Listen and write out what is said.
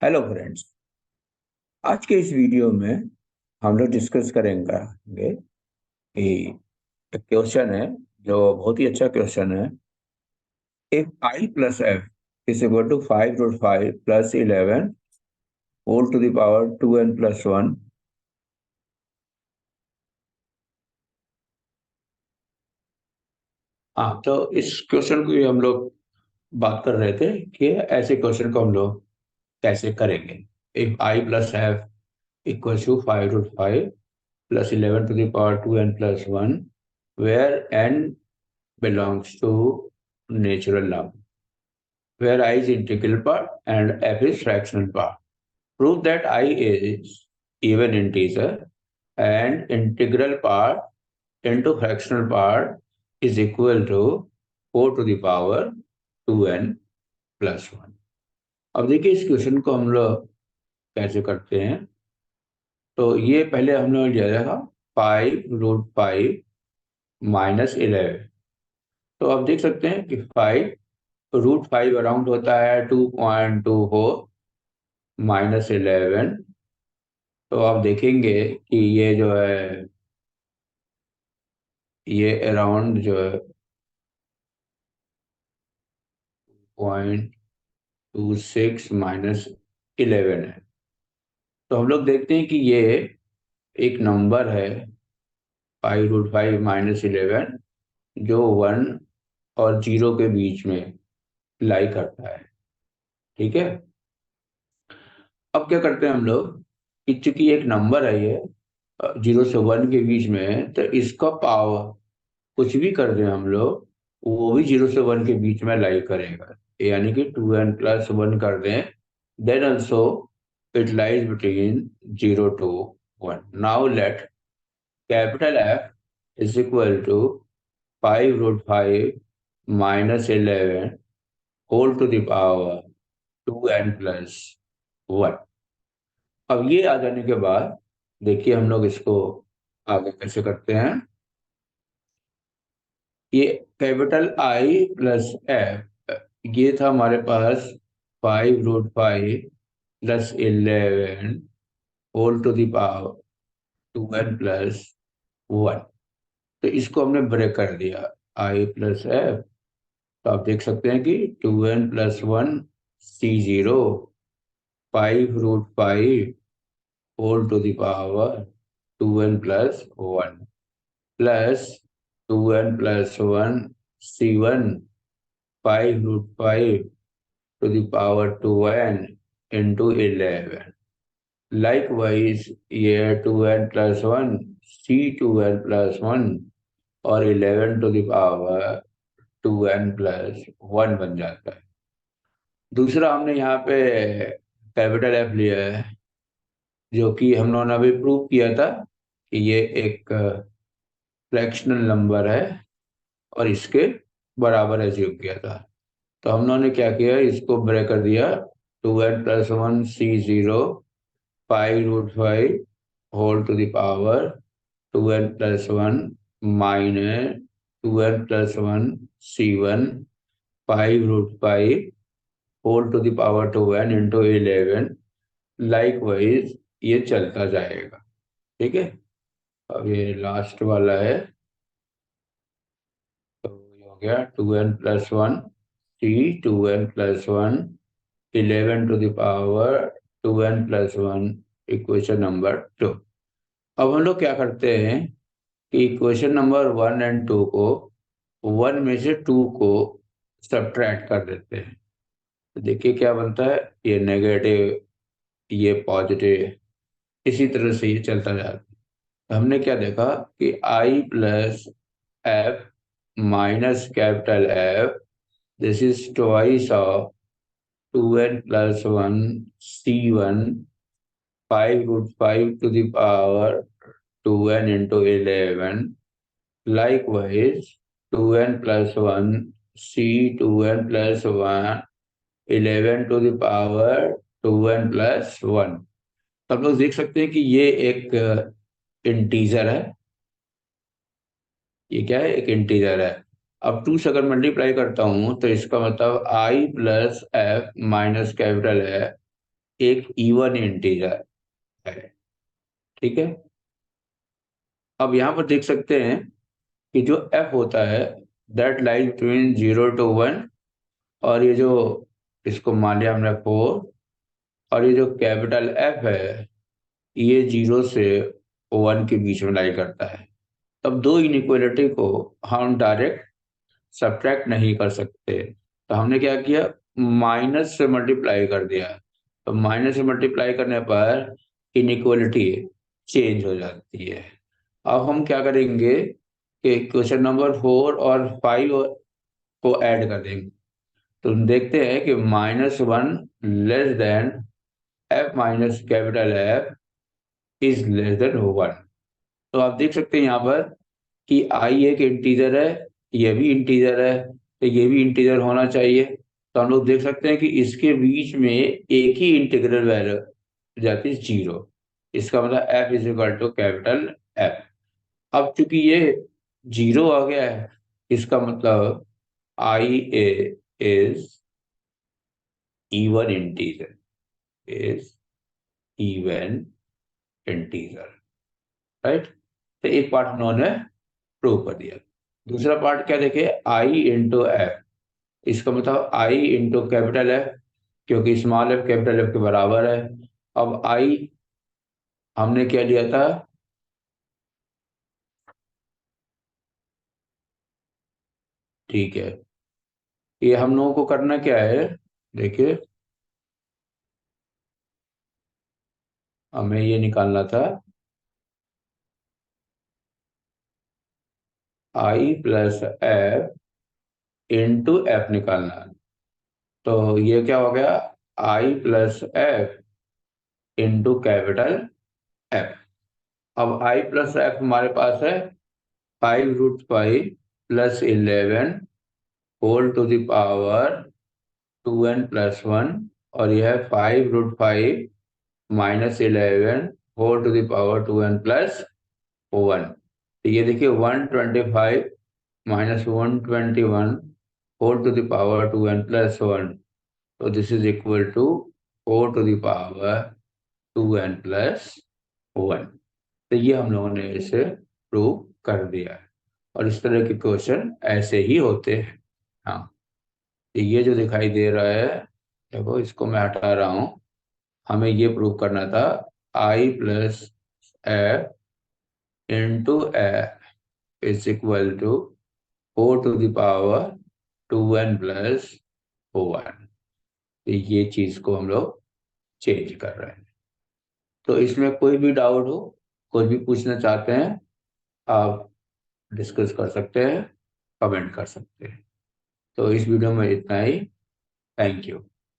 Hello friends. आज के इस वीडियो में हम लोग डिस्कस करेंगे कि एक क्वेश्चन है जो बहुत ही अच्छा क्वेश्चन है। If I plus f is equal to 5 root 5 plus 11 whole to the power 2n+1। हाँ, तो इस क्वेश्चन को ही हम लोग बात कर रहे थे कि ऐसे क्वेश्चन को हम लोग कैसे करेंगे। If I plus f equal to 5 root 5 plus 11 to the power 2n+1 where n belongs to natural number, where I is integral part and f is fractional part. Prove that I is even integer and integral part into fractional part is equal to 4 to the power 2n+1। अब देखिए इस question को हम लोग कैसे करते हैं। तो ये पहले हम लोग लिया था 5 रूट 5 - 11। तो आप देख सकते हैं कि 5 रूट 5 अराउंड होता है 2.24 -11। तो आप देखेंगे कि ये जो है ये अराउंड जो है 0.26 - 11 है। तो हम लोग देखते हैं कि ये एक नंबर है 5 रूट 5 - 11 जो 1 और 0 के बीच में लाई करता है। ठीक है। अब क्या करते हैं हम लोग कि चूंकि एक नंबर है ये 0 से 1 के बीच में है, तो इसका पावर कुछ भी कर दें हम लोग वो भी 0 से 1 के बीच में लाई करेगा। यानी कि 2n+1 कर दें then also it lies between 0 to 1। Now let capital F is equal to 5 root 5 - 11 whole to the power 2n+1। अब ये आ जाने के बाद देखिए हम लोग इसको आगे कैसे करते हैं। ये कैपिटल आई प्लस एफ ये था हमारे पास 5 root 5 + 11 whole to the power 2n+1। तो इसको हमने ब्रेक कर दिया आई प्लस एफ। तो आप देख सकते हैं कि 2n+1 C0 5 root 5 whole to the power 2n+1 plus 2n+1 C1 5 root 5 to the power 2n into 11। Likewise, ये 2n+1 C2n+1 और 11 to the power 2n+1 बन जाता है। दूसरा हमने यहाँ पे कैपिटल एफ लिया है जो कि हम लोगों ने अभी प्रूव किया था कि ये एक फ्रैक्शनल नंबर है और इसके बराबर एज्यूम किया था। तो हम लोगों ने क्या किया इसको ब्रेक कर दिया 2n+1 C0 5 root 5 whole to the power 2n+1 minus 2n+1 C1 5 root 5 whole to the power 2n into 11। Likewise ये चलता जाएगा। ठीक है। अब ये लास्ट वाला है। तो ये हो गया 2n+1 C 2n+1 11 to the power 2n+1 equation number 2। अब हम लोग क्या करते हैं कि इक्वेशन नंबर 1 और 2 को 1 में से 2 को सब्ट्रैक्ट कर देते हैं। तो देखिए क्या बनता है ये नेगेटिव ये पॉजिटिव इसी तरह से ये चलता जाता है। तो हमने क्या देखा कि I plus f minus capital F this is twice of 2n+1 C1 5 root 5 to the power 2n into 11। Likewise 2n+1 C 2n+1 11 to the power 2n+1। तब लोग देख सकते हैं कि ये एक इंटीजर है। ये क्या है एक इंटीजर है। अब 2 से अगर मल्टीप्लाई करता हूं तो इसका मतलब आई प्लस एफ माइनस कैपिटल है एक इवन इंटीजर है। ठीक है। अब यहाँ पर देख सकते हैं कि जो f होता है दैट लाइज बिटवीन 0 to 1, और ये जो इसको मान लिया हमने 4, और ये जो कैपिटल F है ये 0 से 1 के बीच में लाई करता है। तब दो इनइक्वालिटी को हम डायरेक्ट सब्ट्रैक्ट नहीं कर सकते, तो हमने क्या किया, माइनस से मल्टीप्लाई कर दिया। तो माइनस से मल्टीप्लाई करने पर इनइक्वालिटी चेंज हो जाती है। अब हम क्या करेंगे कि क्वेश्चन नंबर 4 और 5 को ऐड कर देंगे। तो हम देखते हैं कि -1 less than f minus capital F is less than 1। तो आप देख सकते हैं यहाँ पर कि i एक इंटीजर है, ये भी इंटीजर है, तो ये भी इंटीजर होना चाहिए। तो हम लोग देख सकते हैं कि इसके बीच में एक ही इंटीग्रल वैल्यू जाती है 0। इसका मतलब f is equal to capital F। अब चूंकि ये 0 आ गया है, इसका मतलब i a is even integer, is even integer, right. तो एक पार्ट उन्होंने प्रूव कर दिया। दूसरा पार्ट क्या देखे, आई इंटू एफ। इसका मतलब आई इंटू कैपिटल एफ, क्योंकि स्मॉल एफ कैपिटल एफ के बराबर है। अब आई हमने क्या लिया था, ठीक है, ये हम लोगों को करना क्या है, देखिए हमें ये निकालना था I plus f into f निकालना। तो ये क्या हो गया, I plus f into capital F. अब आई प्लस एफ हमारे पास है 5√5 plus 11 whole to the power 2n+1, और यह है 5√5 minus 11 whole to the power 2n+1। तो ये देखिए 125 minus 121 whole to the power 2n+1, तो this is equal to 4 to the power 2n+1। तो ये हम लोगों ने इसे प्रूव कर दिया है। और इस तरह के क्वेश्चन ऐसे ही होते हैं। हाँ, तो ये जो दिखाई दे रहा है, देखो इसको मैं हटा रहा हूँ। हमें ये प्रूव करना था I plus f into f is equal to 4 to the power 2n+1। तो ये चीज को हम लोग चेंज कर रहे हैं। तो इसमें कोई भी डाउट हो, कोई भी पूछना चाहते हैं, आप डिस्कस कर सकते हैं, कमेंट कर सकते हैं। तो इस वीडियो में इतना ही। Thank you.